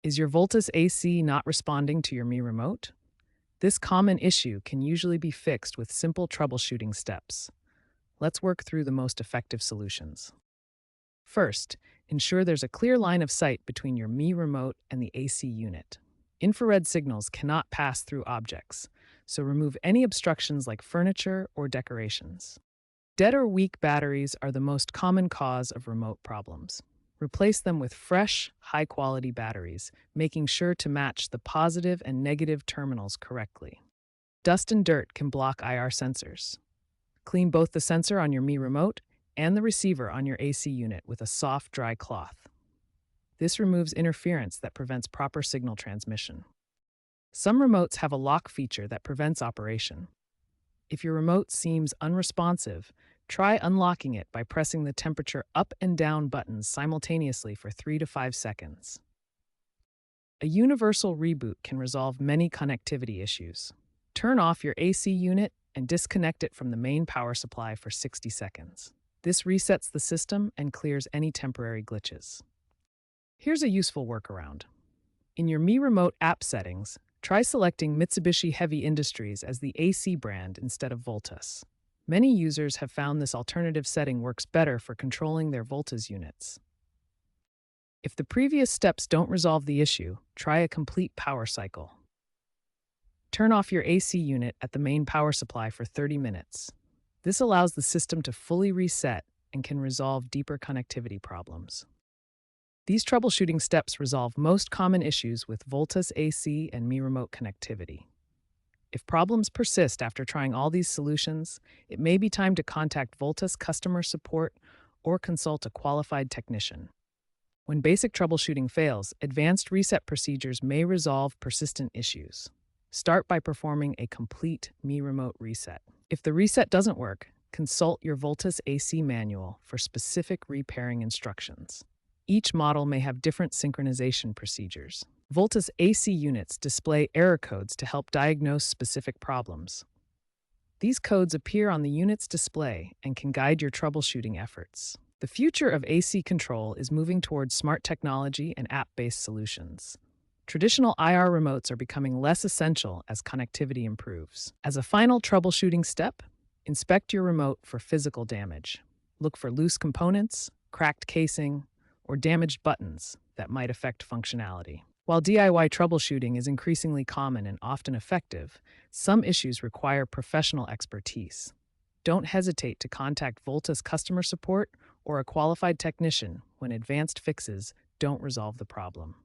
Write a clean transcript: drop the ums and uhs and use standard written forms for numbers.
Is your Voltas AC not responding to your Mi remote? This common issue can usually be fixed with simple troubleshooting steps. Let's work through the most effective solutions. First, ensure there's a clear line of sight between your Mi remote and the AC unit. Infrared signals cannot pass through objects, so remove any obstructions like furniture or decorations. Dead or weak batteries are the most common cause of remote problems. Replace them with fresh, high-quality batteries, making sure to match the positive and negative terminals correctly. Dust and dirt can block IR sensors. Clean both the sensor on your Mi remote and the receiver on your AC unit with a soft, dry cloth. This removes interference that prevents proper signal transmission. Some remotes have a lock feature that prevents operation. If your remote seems unresponsive, try unlocking it by pressing the temperature up and down buttons simultaneously for 3 to 5 seconds. A universal reboot can resolve many connectivity issues. Turn off your AC unit and disconnect it from the main power supply for 60 seconds. This resets the system and clears any temporary glitches. Here's a useful workaround. In your Mi Remote app settings, try selecting Mitsubishi Heavy Industries as the AC brand instead of Voltas. Many users have found this alternative setting works better for controlling their Voltas units. If the previous steps don't resolve the issue, try a complete power cycle. Turn off your AC unit at the main power supply for 30 minutes. This allows the system to fully reset and can resolve deeper connectivity problems. These troubleshooting steps resolve most common issues with Voltas AC and Mi Remote connectivity. If problems persist after trying all these solutions, it may be time to contact Voltas customer support or consult a qualified technician. When basic troubleshooting fails, advanced reset procedures may resolve persistent issues. Start by performing a complete Mi Remote reset. If the reset doesn't work, consult your Voltas AC manual for specific repairing instructions. Each model may have different synchronization procedures. Voltas AC units display error codes to help diagnose specific problems. These codes appear on the unit's display and can guide your troubleshooting efforts. The future of AC control is moving towards smart technology and app-based solutions. Traditional IR remotes are becoming less essential as connectivity improves. As a final troubleshooting step, inspect your remote for physical damage. Look for loose components, cracked casing, or damaged buttons that might affect functionality. While DIY troubleshooting is increasingly common and often effective, some issues require professional expertise. Don't hesitate to contact Voltas customer support or a qualified technician when advanced fixes don't resolve the problem.